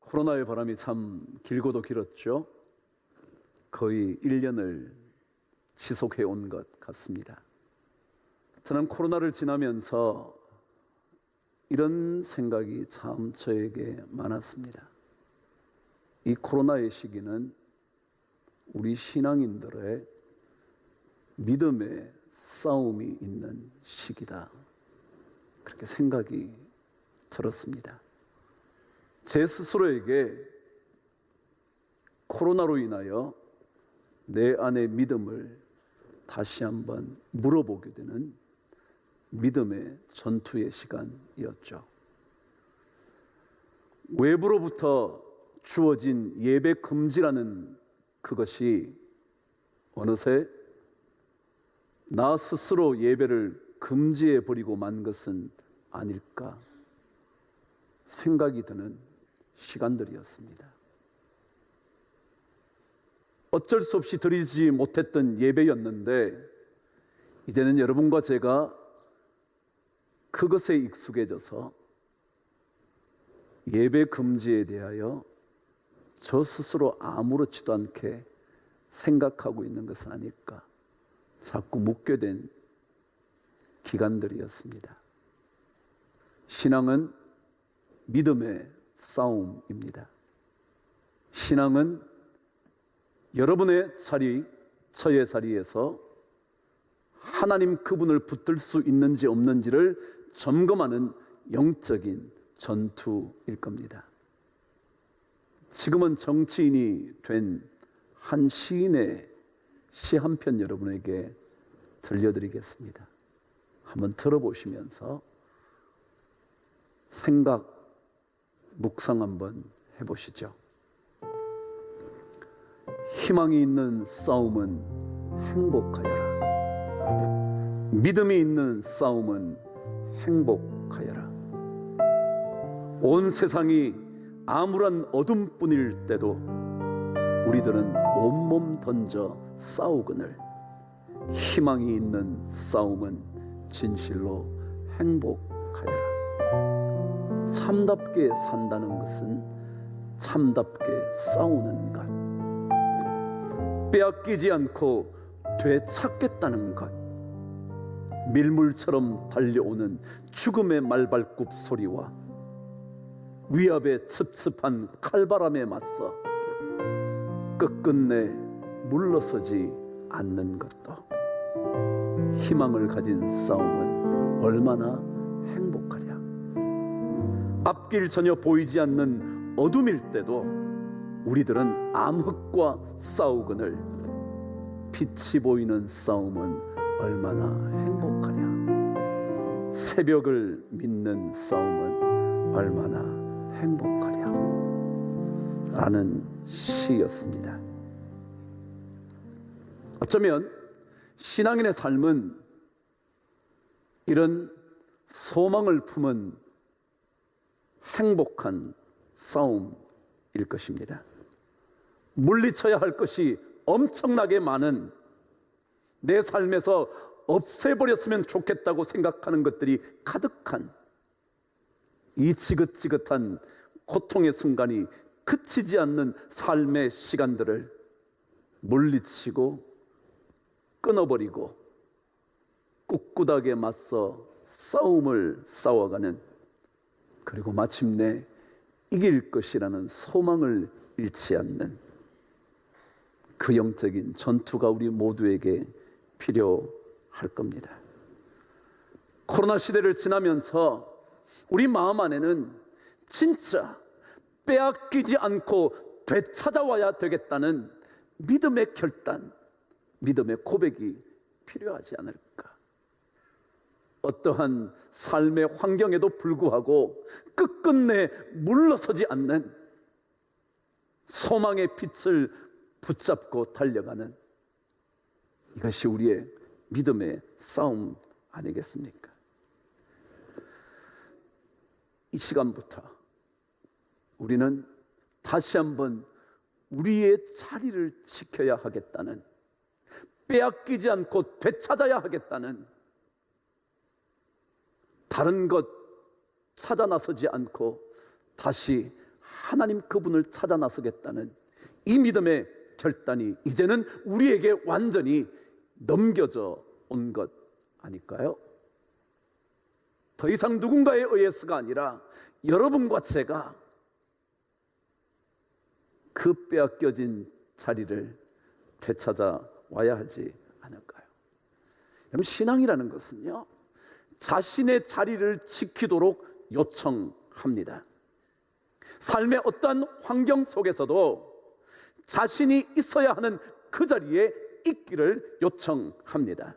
코로나의 바람이 참 길고도 길었죠. 거의 1년을 지속해 온 것 같습니다. 저는 코로나를 지나면서 이런 생각이 참 저에게 많았습니다. 이 코로나의 시기는 우리 신앙인들의 믿음의 싸움이 있는 시기다, 그렇게 생각이 들었습니다. 제 스스로에게 코로나로 인하여 내 안의 믿음을 다시 한번 물어보게 되는 믿음의 전투의 시간이었죠. 외부로부터 주어진 예배 금지라는 그것이 어느새 나 스스로 예배를 금지해 버리고 만 것은 아닐까 생각이 드는 시간들이었습니다. 어쩔 수 없이 드리지 못했던 예배였는데 이제는 여러분과 제가 그것에 익숙해져서 예배 금지에 대하여 저 스스로 아무렇지도 않게 생각하고 있는 것은 아닐까 자꾸 묻게 된 기간들이었습니다. 신앙은 믿음의 싸움입니다. 신앙은 여러분의 자리, 저의 자리에서 하나님 그분을 붙들 수 있는지 없는지를 점검하는 영적인 전투일 겁니다. 지금은 정치인이 된 한 시인의 시 한 편 여러분에게 들려드리겠습니다. 한번 들어보시면서 생각, 묵상 한번 해보시죠. 희망이 있는 싸움은 행복하여라. 믿음이 있는 싸움은 행복하여라. 온 세상이 암울한 어둠뿐일 때도 우리들은 온몸 던져 싸우거늘 희망이 있는 싸움은 진실로 행복하여라. 참답게 산다는 것은 참답게 싸우는 것, 빼앗기지 않고 되찾겠다는 것, 밀물처럼 달려오는 죽음의 말발굽 소리와 위압의 습습한 칼바람에 맞서 끝끝내 물러서지 않는 것도, 희망을 가진 싸움은 얼마나 행복하랴. 앞길 전혀 보이지 않는 어둠일 때도 우리들은 암흑과 싸우거늘 빛이 보이는 싸움은 얼마나 행복하랴. 새벽을 믿는 싸움은 얼마나 행복하랴 라는 시였습니다. 어쩌면 신앙인의 삶은 이런 소망을 품은 행복한 싸움일 것입니다. 물리쳐야 할 것이 엄청나게 많은, 내 삶에서 없애버렸으면 좋겠다고 생각하는 것들이 가득한 이 지긋지긋한 고통의 순간이 그치지 않는 삶의 시간들을 물리치고 끊어버리고 꿋꿋하게 맞서 싸움을 싸워가는, 그리고 마침내 이길 것이라는 소망을 잃지 않는 그 영적인 전투가 우리 모두에게 필요할 겁니다. 코로나 시대를 지나면서 우리 마음 안에는 진짜 빼앗기지 않고 되찾아와야 되겠다는 믿음의 결단, 믿음의 고백이 필요하지 않을까. 어떠한 삶의 환경에도 불구하고 끝끝내 물러서지 않는 소망의 빛을 붙잡고 달려가는, 이것이 우리의 믿음의 싸움 아니겠습니까? 이 시간부터 우리는 다시 한번 우리의 자리를 지켜야 하겠다는, 빼앗기지 않고 되찾아야 하겠다는, 다른 것 찾아 나서지 않고 다시 하나님 그분을 찾아 나서겠다는 이 믿음의 결단이 이제는 우리에게 완전히 넘겨져 온 것 아닐까요? 더 이상 누군가에 의해서가 아니라 여러분과 제가 그 빼앗겨진 자리를 되찾아 와야 하지 않을까요? 여러분, 신앙이라는 것은요, 자신의 자리를 지키도록 요청합니다. 삶의 어떠한 환경 속에서도 자신이 있어야 하는 그 자리에 있기를 요청합니다.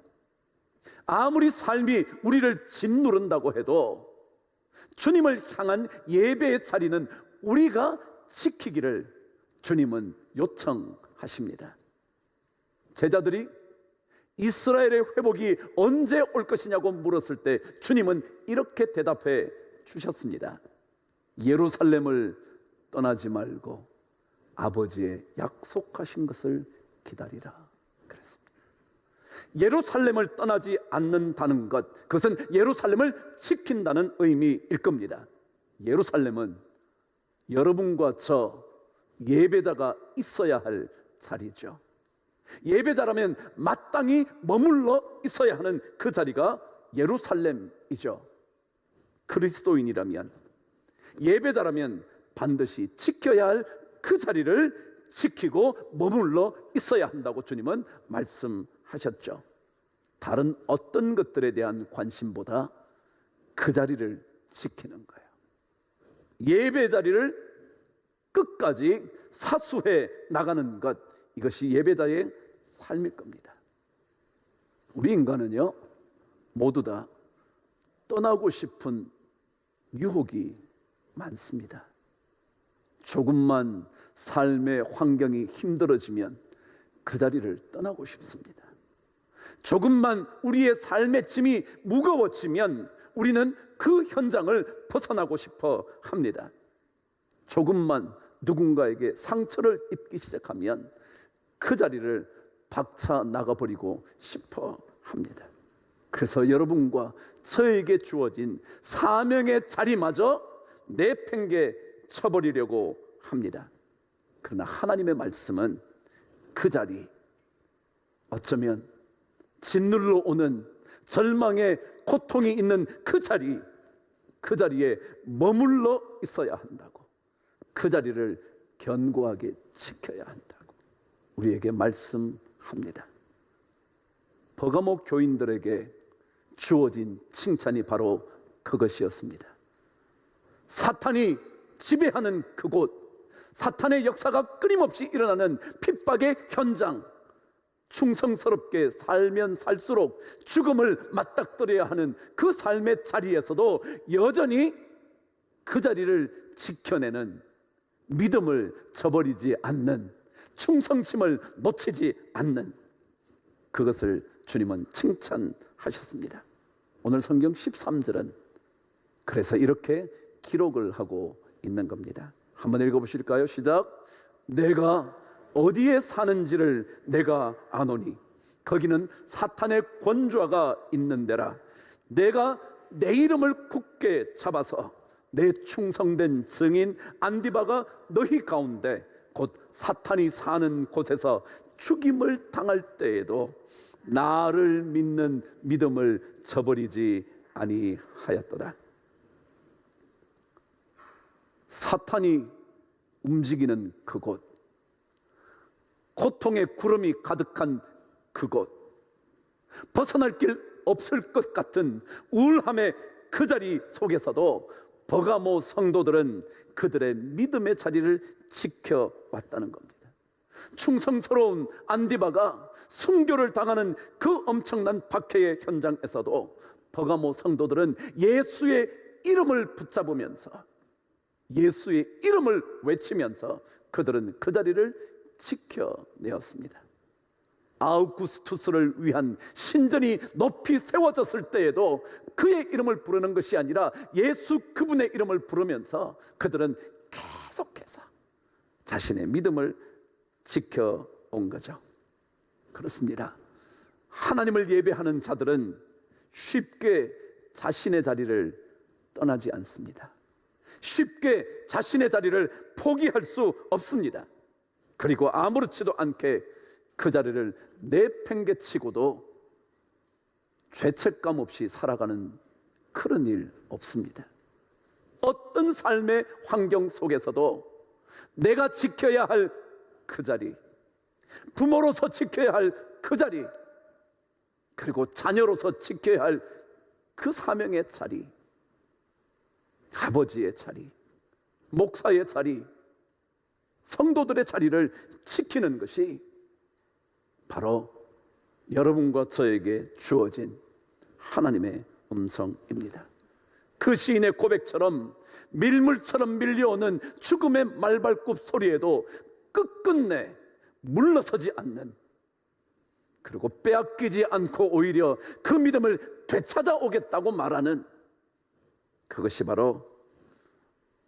아무리 삶이 우리를 짓누른다고 해도 주님을 향한 예배의 자리는 우리가 지키기를 주님은 요청하십니다. 제자들이 이스라엘의 회복이 언제 올 것이냐고 물었을 때 주님은 이렇게 대답해 주셨습니다. 예루살렘을 떠나지 말고 아버지의 약속하신 것을 기다리라 그랬습니다. 예루살렘을 떠나지 않는다는 것, 그것은 예루살렘을 지킨다는 의미일 겁니다. 예루살렘은 여러분과 저 예배자가 있어야 할 자리죠. 예배자라면 마땅히 머물러 있어야 하는 그 자리가 예루살렘이죠. 그리스도인이라면, 예배자라면 반드시 지켜야 할 그 자리를 지키고 머물러 있어야 한다고 주님은 말씀하셨죠. 다른 어떤 것들에 대한 관심보다 그 자리를 지키는 거예요. 예배 자리를 끝까지 사수해 나가는 것, 이것이 예배자의 삶일 겁니다. 우리 인간은요, 모두 다 떠나고 싶은 유혹이 많습니다. 조금만 삶의 환경이 힘들어지면 그 자리를 떠나고 싶습니다. 조금만 우리의 삶의 짐이 무거워지면 우리는 그 현장을 벗어나고 싶어 합니다. 조금만 누군가에게 상처를 입기 시작하면 그 자리를 박차 나가버리고 싶어 합니다. 그래서 여러분과 저에게 주어진 사명의 자리마저 내팽개 쳐버리려고 합니다. 그러나 하나님의 말씀은 그 자리, 어쩌면 짓눌러 오는 절망의 고통이 있는 그 자리에 머물러 있어야 한다고, 그 자리를 견고하게 지켜야 한다고 우리에게 말씀합니다. 버가모 교인들에게 주어진 칭찬이 바로 그것이었습니다. 사탄이 지배하는 그곳, 사탄의 역사가 끊임없이 일어나는 핍박의 현장, 충성스럽게 살면 살수록 죽음을 맞닥뜨려야 하는 그 삶의 자리에서도 여전히 그 자리를 지켜내는, 믿음을 저버리지 않는, 충성심을 놓치지 않는, 그것을 주님은 칭찬하셨습니다. 오늘 성경 13절은 그래서 이렇게 기록을 하고 있는 겁니다. 한번 읽어보실까요? 시작. 내가 어디에 사는지를 내가 아노니 거기는 사탄의 권좌가 있는 데라. 내가 내 이름을 굳게 잡아서 내 충성된 증인 안디바가 너희 가운데 곧 사탄이 사는 곳에서 죽임을 당할 때에도 나를 믿는 믿음을 저버리지 아니하였도다. 사탄이 움직이는 그곳, 고통의 구름이 가득한 그곳, 벗어날 길 없을 것 같은 우울함의 그 자리 속에서도 버가모 성도들은 그들의 믿음의 자리를 지켜왔다는 겁니다. 충성스러운 안디바가 순교를 당하는 그 엄청난 박해의 현장에서도 버가모 성도들은 예수의 이름을 붙잡으면서, 예수의 이름을 외치면서 그들은 그 자리를 지켜내었습니다. 아우구스투스를 위한 신전이 높이 세워졌을 때에도 그의 이름을 부르는 것이 아니라 예수 그분의 이름을 부르면서 그들은 계속해서 자신의 믿음을 지켜온 거죠. 그렇습니다. 하나님을 예배하는 자들은 쉽게 자신의 자리를 떠나지 않습니다. 쉽게 자신의 자리를 포기할 수 없습니다. 그리고 아무렇지도 않게 그 자리를 내팽개치고도 죄책감 없이 살아가는 그런 일 없습니다. 어떤 삶의 환경 속에서도 내가 지켜야 할 그 자리, 부모로서 지켜야 할 그 자리, 그리고 자녀로서 지켜야 할 그 사명의 자리, 아버지의 자리, 목사의 자리, 성도들의 자리를 지키는 것이 바로 여러분과 저에게 주어진 하나님의 음성입니다. 그 시인의 고백처럼 밀물처럼 밀려오는 죽음의 말발굽 소리에도 끝끝내 물러서지 않는, 그리고 빼앗기지 않고 오히려 그 믿음을 되찾아오겠다고 말하는, 그것이 바로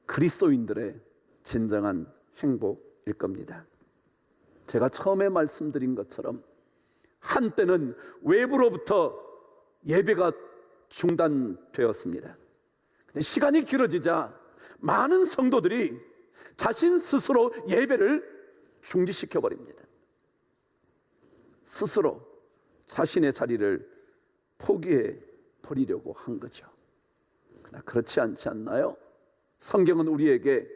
그리스도인들의 진정한 행복일 겁니다. 제가 처음에 말씀드린 것처럼 한때는 외부로부터 예배가 중단되었습니다. 근데 시간이 길어지자 많은 성도들이 자신 스스로 예배를 중지시켜 버립니다. 스스로 자신의 자리를 포기해 버리려고 한 거죠. 그러나 그렇지 않지 않나요? 성경은 우리에게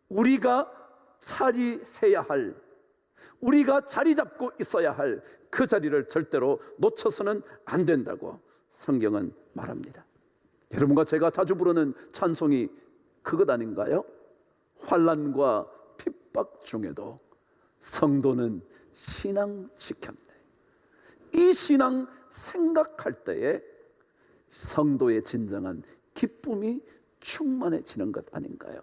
우리가 차리해야 할, 우리가 자리 잡고 있어야 할 그 자리를 절대로 놓쳐서는 안 된다고 성경은 말합니다. 여러분과 제가 자주 부르는 찬송이 그것 아닌가요? 환난과 핍박 중에도 성도는 신앙 지켰네. 이 신앙 생각할 때에 성도의 진정한 기쁨이 충만해지는 것 아닌가요?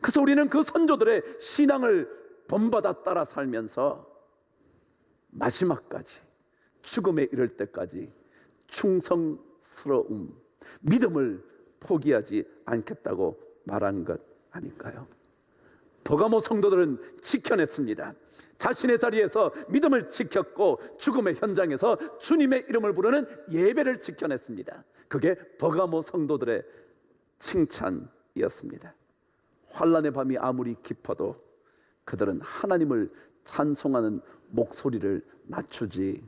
그래서 우리는 그 선조들의 신앙을 본받아 따라 살면서 마지막까지, 죽음에 이를 때까지 충성스러움, 믿음을 포기하지 않겠다고 말한 것 아닐까요? 버가모 성도들은 지켜냈습니다. 자신의 자리에서 믿음을 지켰고 죽음의 현장에서 주님의 이름을 부르는 예배를 지켜냈습니다. 그게 버가모 성도들의 칭찬이었습니다. 환난의 밤이 아무리 깊어도 그들은 하나님을 찬송하는 목소리를 낮추지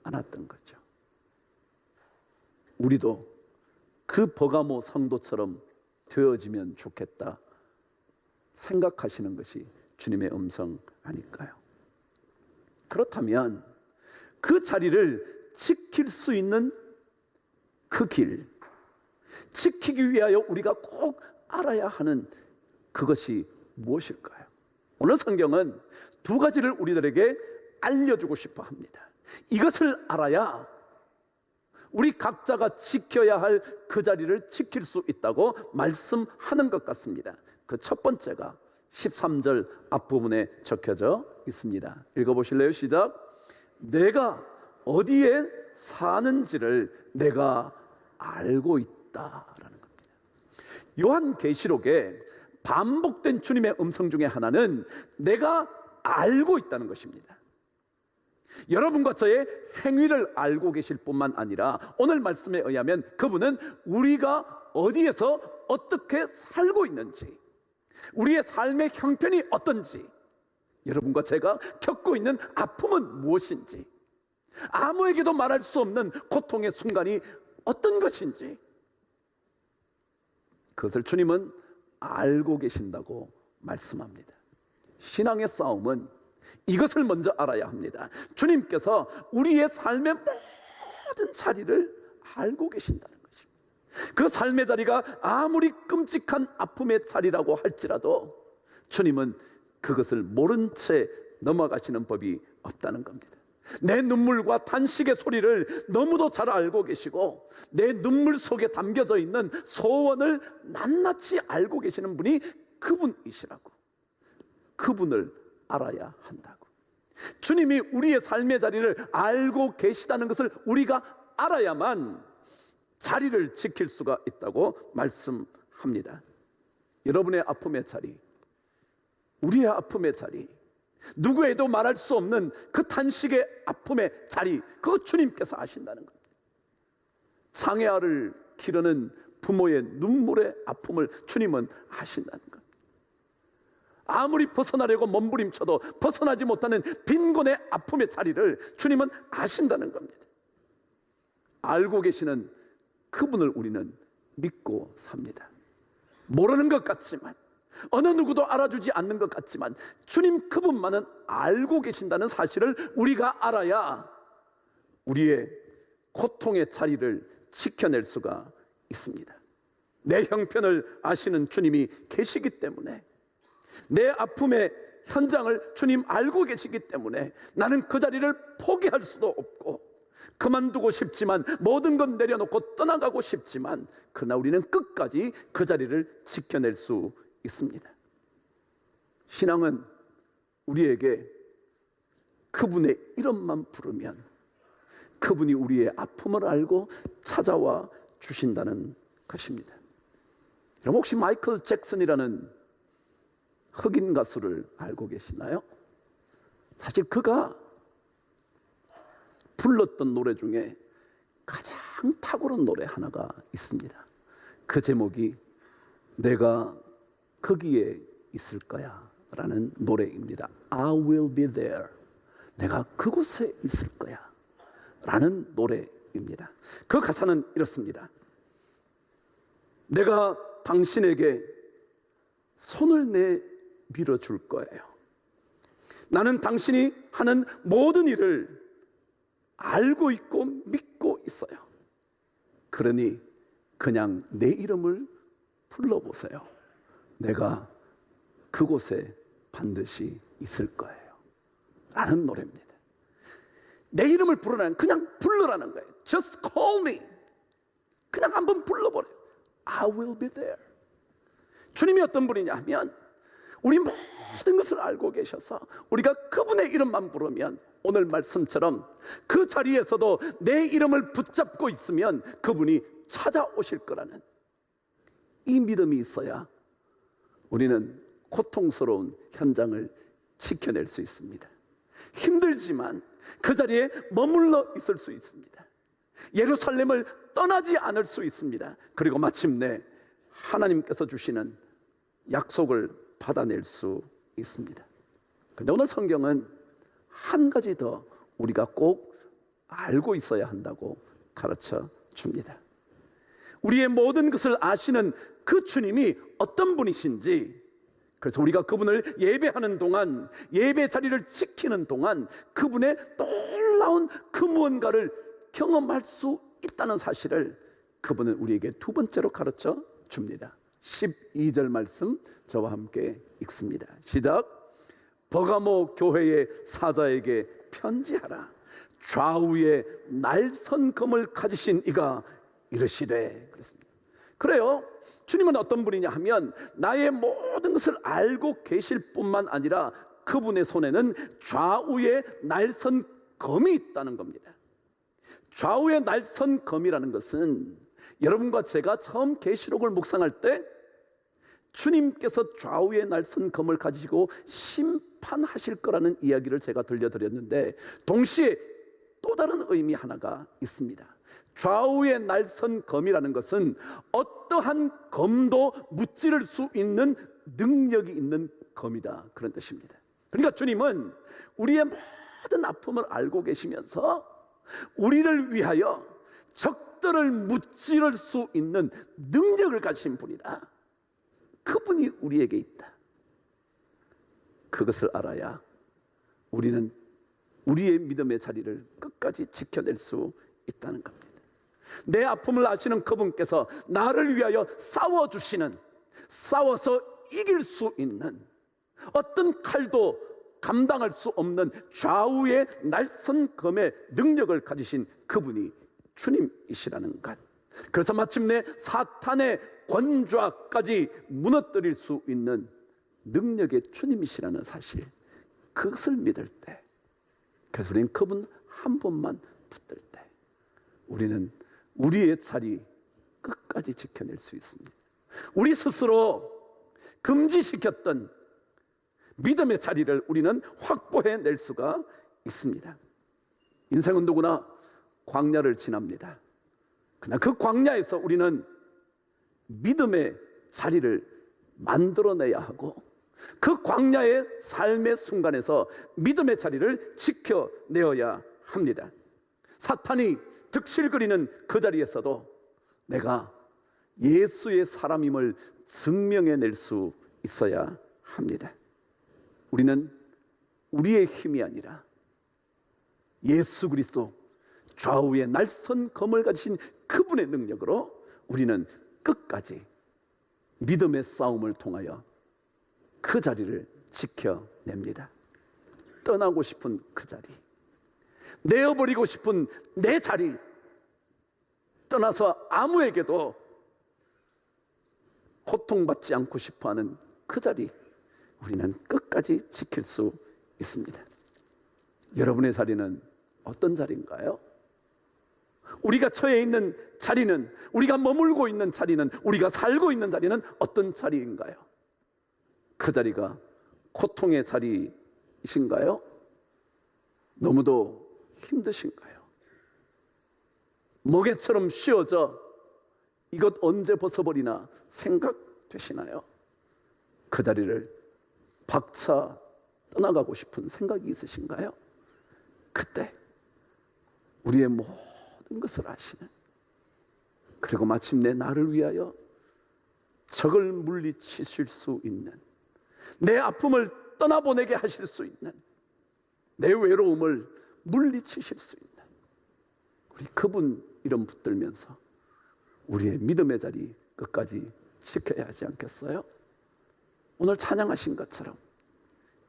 않았던 거죠. 우리도 그 버가모 성도처럼 되어지면 좋겠다 생각하시는 것이 주님의 음성 아닐까요? 그렇다면 그 자리를 지킬 수 있는 그 길, 지키기 위하여 우리가 꼭 알아야 하는 그것이 무엇일까요? 오늘 성경은 두 가지를 우리들에게 알려주고 싶어 합니다. 이것을 알아야 우리 각자가 지켜야 할 그 자리를 지킬 수 있다고 말씀하는 것 같습니다. 그 첫 번째가 13절 앞부분에 적혀져 있습니다. 읽어보실래요? 시작. 내가 어디에 사는지를 내가 알고 있다라는 겁니다. 요한계시록에 반복된 주님의 음성 중에 하나는 내가 알고 있다는 것입니다. 여러분과 저의 행위를 알고 계실 뿐만 아니라 오늘 말씀에 의하면 그분은 우리가 어디에서 어떻게 살고 있는지, 우리의 삶의 형편이 어떤지, 여러분과 제가 겪고 있는 아픔은 무엇인지, 아무에게도 말할 수 없는 고통의 순간이 어떤 것인지, 그것을 주님은 알고 계신다고 말씀합니다. 신앙의 싸움은 이것을 먼저 알아야 합니다. 주님께서 우리의 삶의 모든 자리를 알고 계신다는 것입니다. 그 삶의 자리가 아무리 끔찍한 아픔의 자리라고 할지라도 주님은 그것을 모른 채 넘어가시는 법이 없다는 겁니다. 내 눈물과 탄식의 소리를 너무도 잘 알고 계시고 내 눈물 속에 담겨져 있는 소원을 낱낱이 알고 계시는 분이 그분이시라고, 그분을 알아야 한다고. 주님이 우리의 삶의 자리를 알고 계시다는 것을 우리가 알아야만 자리를 지킬 수가 있다고 말씀합니다. 여러분의 아픔의 자리, 우리의 아픔의 자리, 누구에도 말할 수 없는 그 탄식의 아픔의 자리, 그거 주님께서 아신다는 겁니다. 장애아를 기르는 부모의 눈물의 아픔을 주님은 아신다는 겁니다. 아무리 벗어나려고 몸부림쳐도 벗어나지 못하는 빈곤의 아픔의 자리를 주님은 아신다는 겁니다. 알고 계시는 그분을 우리는 믿고 삽니다. 모르는 것 같지만, 어느 누구도 알아주지 않는 것 같지만 주님 그분만은 알고 계신다는 사실을 우리가 알아야 우리의 고통의 자리를 지켜낼 수가 있습니다. 내 형편을 아시는 주님이 계시기 때문에, 내 아픔의 현장을 주님 알고 계시기 때문에 나는 그 자리를 포기할 수도 없고, 그만두고 싶지만, 모든 건 내려놓고 떠나가고 싶지만, 그러나 우리는 끝까지 그 자리를 지켜낼 수 있습니다. 신앙은 우리에게 그분의 이름만 부르면 그분이 우리의 아픔을 알고 찾아와 주신다는 것입니다. 여러분, 혹시 마이클 잭슨이라는 흑인 가수를 알고 계시나요? 사실 그가 불렀던 노래 중에 가장 탁월한 노래 하나가 있습니다. 그 제목이 내가 거기에 있을 거야 라는 노래입니다. I will be there. 내가 그곳에 있을 거야 라는 노래입니다. 그 가사는 이렇습니다. 내가 당신에게 손을 내밀어 줄 거예요. 나는 당신이 하는 모든 일을 알고 있고 믿고 있어요. 그러니 그냥 내 이름을 불러보세요. 내가 그곳에 반드시 있을 거예요 라는 노래입니다. 내 이름을 부르라는, 그냥 불러라는 거예요. Just call me. 그냥 한번 불러보래요. I will be there. 주님이 어떤 분이냐 하면 우리 모든 것을 알고 계셔서 우리가 그분의 이름만 부르면, 오늘 말씀처럼 그 자리에서도 내 이름을 붙잡고 있으면 그분이 찾아오실 거라는 이 믿음이 있어야 우리는 고통스러운 현장을 지켜낼 수 있습니다. 힘들지만 그 자리에 머물러 있을 수 있습니다. 예루살렘을 떠나지 않을 수 있습니다. 그리고 마침내 하나님께서 주시는 약속을 받아낼 수 있습니다. 그런데 오늘 성경은 한 가지 더 우리가 꼭 알고 있어야 한다고 가르쳐 줍니다. 우리의 모든 것을 아시는 그 주님이 어떤 분이신지, 그래서 우리가 그분을 예배하는 동안, 예배 자리를 지키는 동안 그분의 놀라운 그 무언가를 경험할 수 있다는 사실을 그분은 우리에게 두 번째로 가르쳐 줍니다. 12절 말씀 저와 함께 읽습니다. 시작. 버가모 교회의 사자에게 편지하라. 좌우에 날선 검을 가지신 이가 이르시되. 그랬습니다. 그래요, 주님은 어떤 분이냐 하면 나의 모든 것을 알고 계실 뿐만 아니라 그분의 손에는 좌우에 날선 검이 있다는 겁니다. 좌우에 날선 검이라는 것은, 여러분과 제가 처음 계시록을 묵상할 때 주님께서 좌우에 날선 검을 가지고 심판하실 거라는 이야기를 제가 들려드렸는데, 동시에 또 다른 의미 하나가 있습니다. 좌우에 날선 검이라는 것은 어떠한 검도 무찌를 수 있는 능력이 있는 검이다, 그런 뜻입니다. 그러니까 주님은 우리의 모든 아픔을 알고 계시면서 우리를 위하여 적들을 무찌를 수 있는 능력을 가지신 분이다. 그분이 우리에게 있다. 그것을 알아야 우리는 우리의 믿음의 자리를 끝까지 지켜낼 수 있다는 겁니다. 내 아픔을 아시는 그분께서 나를 위하여 싸워주시는, 싸워서 이길 수 있는, 어떤 칼도 감당할 수 없는 좌우의 날선 검의 능력을 가지신 그분이 주님이시라는 것. 그래서 마침내 사탄의 권좌까지 무너뜨릴 수 있는 능력의 주님이시라는 사실, 그것을 믿을 때, 그래서 우리는 그분 한 분만 붙들 때 우리는 우리의 자리 끝까지 지켜낼 수 있습니다. 우리 스스로 금지시켰던 믿음의 자리를 우리는 확보해낼 수가 있습니다. 인생은 누구나 광야를 지납니다. 그러나 그 광야에서 우리는 믿음의 자리를 만들어내야 하고 그 광야의 삶의 순간에서 믿음의 자리를 지켜내어야 합니다. 사탄이 득실거리는 그 자리에서도 내가 예수의 사람임을 증명해낼 수 있어야 합니다. 우리는 우리의 힘이 아니라 예수 그리스도 좌우의 날선 검을 가지신 그분의 능력으로 우리는 끝까지 믿음의 싸움을 통하여 그 자리를 지켜냅니다. 떠나고 싶은 그 자리, 내어버리고 싶은 내 자리, 떠나서 아무에게도 고통받지 않고 싶어하는 그 자리, 우리는 끝까지 지킬 수 있습니다. 여러분의 자리는 어떤 자리인가요? 우리가 처해 있는 자리는, 우리가 머물고 있는 자리는, 우리가 살고 있는 자리는 어떤 자리인가요? 그 자리가 고통의 자리이신가요? 너무도 힘드신가요? 멍에처럼 씌어져 이것 언제 벗어버리나 생각되시나요? 그 자리를 박차 떠나가고 싶은 생각이 있으신가요? 그때 우리의 모든 것을 아시는, 그리고 마침내 나를 위하여 적을 물리치실 수 있는, 내 아픔을 떠나보내게 하실 수 있는, 내 외로움을 물리치실 수 있는 우리 그분 이름 붙들면서 우리의 믿음의 자리 끝까지 지켜야 하지 않겠어요? 오늘 찬양하신 것처럼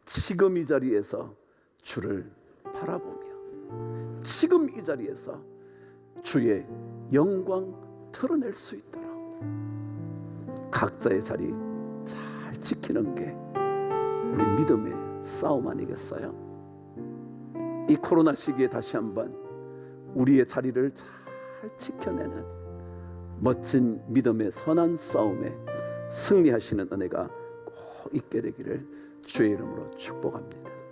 지금 이 자리에서 주를 바라보며 지금 이 자리에서 주의 영광 드러낼 수 있도록 각자의 자리 잘 지키는 게 우리 믿음의 싸움 아니겠어요? 이 코로나 시기에 다시 한번 우리의 자리를 잘 지켜내는 멋진 믿음의 선한 싸움에 승리하시는 은혜가 꼭 있게 되기를 주의 이름으로 축복합니다.